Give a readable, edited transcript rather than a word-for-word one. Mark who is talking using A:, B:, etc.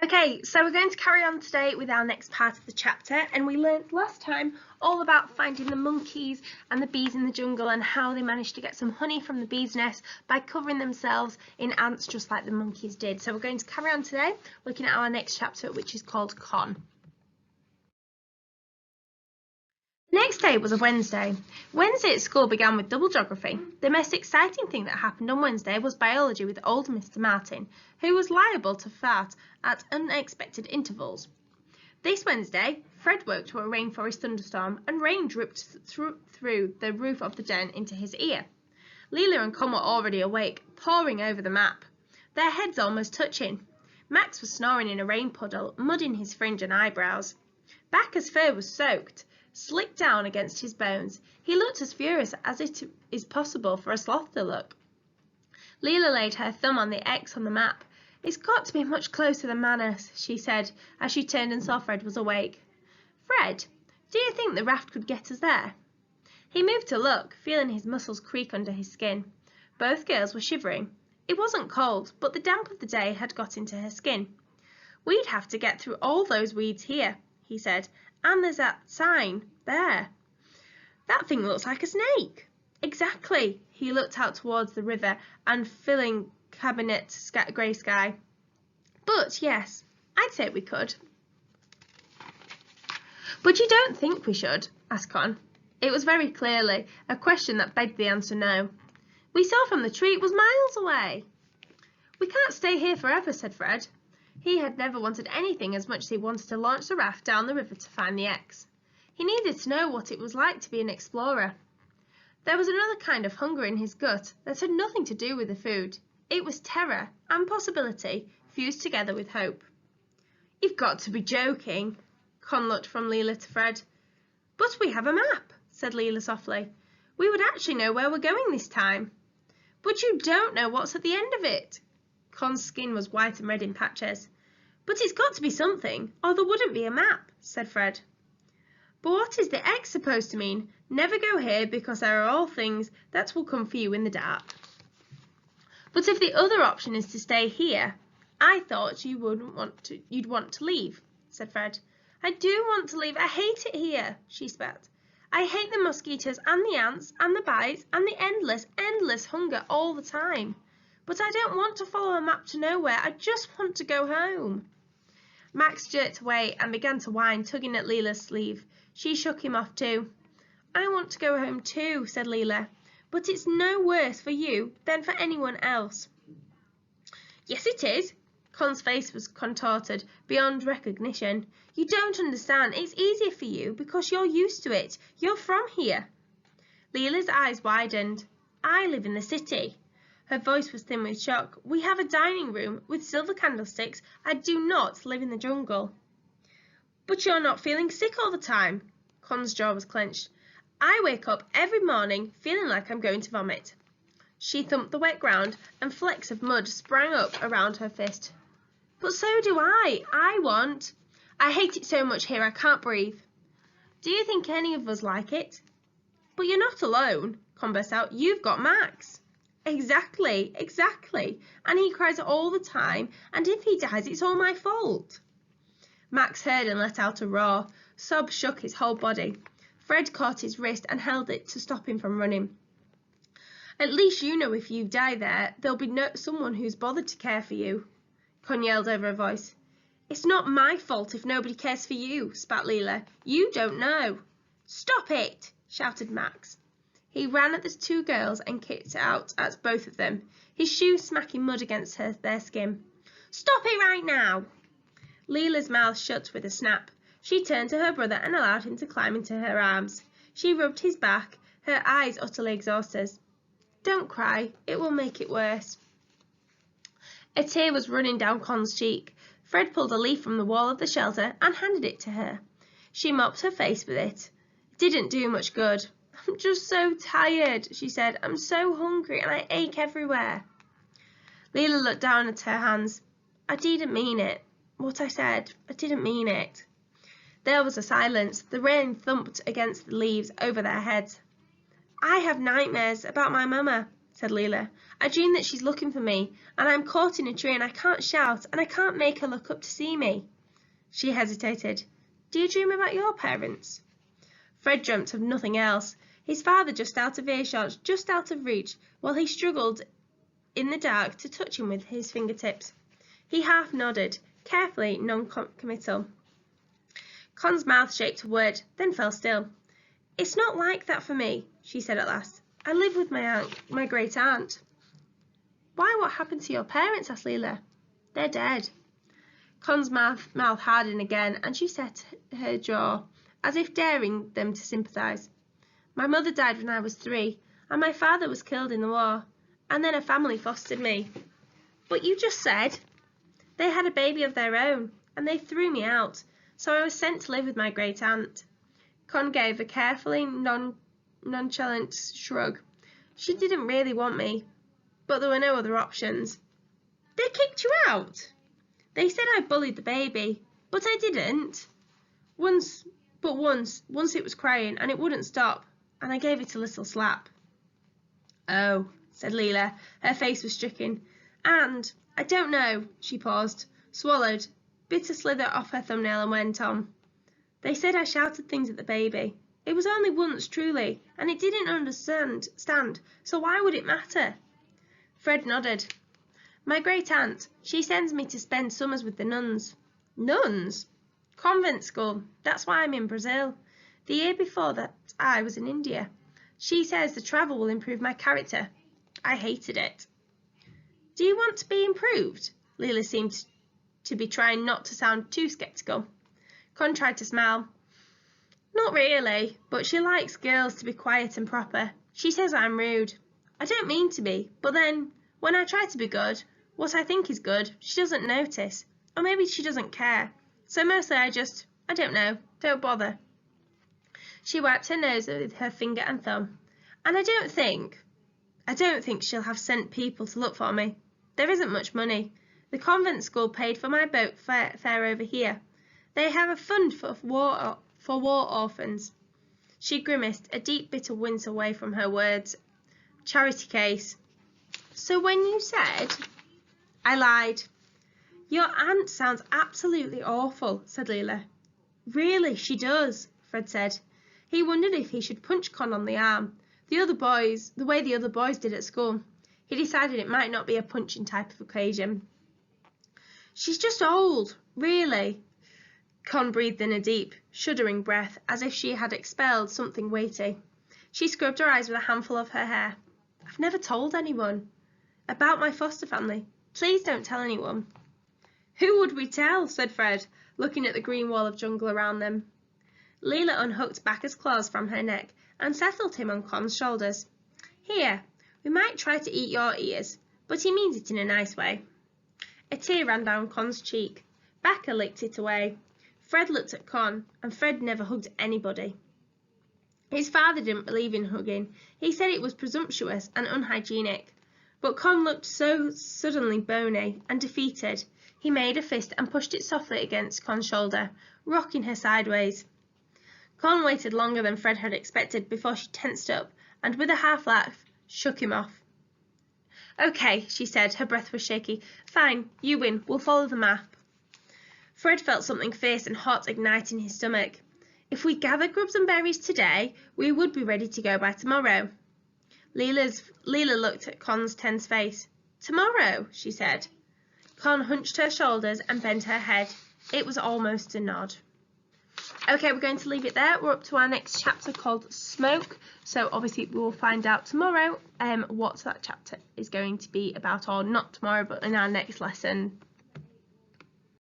A: Okay, so we're going to carry on today with our next part of the chapter, and we learned last time all about finding the monkeys and the bees in the jungle and how they managed to get some honey from the bees' nest by covering themselves in ants just like the monkeys did. So we're going to carry on today looking at our next chapter, which is called Con. The next day was a Wednesday. Wednesday at school began with double geography. The most exciting thing that happened on Wednesday was biology with old Mr. Martin, who was liable to fart at unexpected intervals. This Wednesday, Fred woke to a rainforest thunderstorm, and rain dripped through the roof of the den into his ear. Leela and Con were already awake, poring over the map, their heads almost touching. Max was snoring in a rain puddle, mud in his fringe and eyebrows. Bacca's fur was soaked, slicked down against his bones. He looked as furious as it is possible for a sloth to look. Leela laid her thumb on the X on the map. "It's got to be much closer than Manus," she said, as she turned and saw Fred was awake. "Fred, do you think the raft could get us there?" He moved to look, feeling his muscles creak under his skin. Both girls were shivering. It wasn't cold, but the damp of the day had got into her skin. "We'd have to get through all those weeds here," he said, "and there's that sign there. That thing looks like a snake." "Exactly." He looked out towards the river and filling cabinet grey sky. "But yes, I'd say we could." "But you don't think we should?" asked Con. It was very clearly a question that begged the answer no. "We saw from the tree it was miles away." "We can't stay here forever," said Fred. He had never wanted anything as much as he wanted to launch the raft down the river to find the X. He needed to know what it was like to be an explorer. There was another kind of hunger in his gut that had nothing to do with the food. It was terror and possibility fused together with hope. "You've got to be joking." Con looked from Leela to Fred. "But we have a map," said Leela softly. "We would actually know where we're going this time." "But you don't know what's at the end of it." Con's skin was white and red in patches. "But it's got to be something, or there wouldn't be a map," said Fred. "But what is the X supposed to mean? Never go here because there are all things that will come for you in the dark." "But if the other option is to stay here, I thought you'd want to leave," said Fred. "I do want to leave. I hate it here," she spat. "I hate the mosquitoes and the ants and the bites and the endless hunger all the time. But I don't want to follow a map to nowhere. I just want to go home." Max jerked away and began to whine, tugging at Leela's sleeve. She shook him off too. "I want to go home too," said Leela. "But it's no worse for you than for anyone else." "Yes, it is." Con's face was contorted beyond recognition. "You don't understand. It's easier for you because you're used to it. You're from here." Leela's eyes widened. "I live in the city." Her voice was thin with shock. "We have a dining room with silver candlesticks. I do not live in the jungle." "But you're not feeling sick all the time." Con's jaw was clenched. "I wake up every morning feeling like I'm going to vomit." She thumped the wet ground and flecks of mud sprang up around her fist. "But so do I. I hate it so much here I can't breathe." "Do you think any of us like it?" "But you're not alone," Con burst out. "You've got Max." Exactly. And he cries all the time, and if he dies, it's all my fault." Max heard and let out a roar. Sobs shook his whole body. Fred caught his wrist and held it to stop him from running. "At least you know if you die there, there'll be someone who's bothered to care for you," Con yelled over a voice. "It's not my fault if nobody cares for you," spat Leela. "You don't know." "Stop it!" shouted Max. He ran at the two girls and kicked out at both of them, his shoes smacking mud against their skin. "Stop it right now!" Leela's mouth shut with a snap. She turned to her brother and allowed him to climb into her arms. She rubbed his back, her eyes utterly exhausted. "Don't cry. It will make it worse." A tear was running down Con's cheek. Fred pulled a leaf from the wall of the shelter and handed it to her. She mopped her face with it. It didn't do much good. "I'm just so tired," she said. "I'm so hungry and I ache everywhere." Leela looked down at her hands. "I didn't mean it. What I said, I didn't mean it." There was a silence. The rain thumped against the leaves over their heads. "I have nightmares about my mama," said Leela. I dream that she's looking for me, and I'm caught in a tree and I can't shout, and I can't make her look up to see me. She hesitated. Do you dream about your parents? Fred dreamt of nothing else. His father just out of earshot, just out of reach, while he struggled in the dark to touch him with his fingertips. He half nodded, carefully non-committal. Con's mouth shaped a word, then fell still. It's not like that for me, she said at last. I live with my great aunt. Why, what happened to your parents? Asked Leela. They're dead. Con's mouth hardened again, and she set her jaw, as if daring them to sympathise. My mother died when I was 3, and my father was killed in the war, and then a family fostered me. But you just said they had a baby of their own, and they threw me out, so I was sent to live with my great aunt. Con gave a carefully nonchalant shrug. She didn't really want me, but there were no other options. They kicked you out? They said I bullied the baby, but I didn't. Once it was crying, and it wouldn't stop, and I gave it a little slap. Oh, said Leela. Her face was stricken. And, I don't know, she paused, swallowed, bit a slither off her thumbnail and went on. They said I shouted things at the baby. It was only once, truly, and it didn't understand, so why would it matter? Fred nodded. My great aunt, she sends me to spend summers with the nuns. Nuns? Convent school. That's why I'm in Brazil. The year before that, I was in India. She says the travel will improve my character. I hated it. Do you want to be improved? Leela seemed to be trying not to sound too sceptical. Con tried to smile. Not really, but she likes girls to be quiet and proper. She says I'm rude. I don't mean to be, but then, when I try to be good, what I think is good, she doesn't notice. Or maybe she doesn't care. So mostly I don't know, don't bother. She wiped her nose with her finger and thumb. And I don't think she'll have sent people to look for me. There isn't much money. The convent school paid for my boat fare over here. They have a fund for war orphans. She grimaced, a deep bitter wince away from her words. Charity case. So when you said... I lied. Your aunt sounds absolutely awful, said Leela. Really, she does, Fred said. He wondered if he should punch Con on the arm, the way the other boys did at school. He decided it might not be a punching type of occasion. She's just old, really. Con breathed in a deep, shuddering breath, as if she had expelled something weighty. She scrubbed her eyes with a handful of her hair. I've never told anyone. About my foster family. Please don't tell anyone. Who would we tell? Said Fred, looking at the green wall of jungle around them. Leela unhooked Bacchus' claws from her neck and settled him on Con's shoulders. Here, we might try to eat your ears, but he means it in a nice way. A tear ran down Con's cheek. Bacchus licked it away. Fred looked at Con, and Fred never hugged anybody. His father didn't believe in hugging. He said it was presumptuous and unhygienic. But Con looked so suddenly bony and defeated. He made a fist and pushed it softly against Con's shoulder, rocking her sideways. Con waited longer than Fred had expected before she tensed up, and with a half laugh, shook him off. Okay, she said, her breath was shaky. Fine, you win, we'll follow the map. Fred felt something fierce and hot ignite in his stomach. If we gather grubs and berries today, we would be ready to go by tomorrow. Leela looked at Con's tense face. Tomorrow, she said. Con hunched her shoulders and bent her head. It was almost a nod. Okay, we're going to leave it there. We're up to our next chapter called Smoke. So obviously we will find out tomorrow what that chapter is going to be about, or not tomorrow, but in our next lesson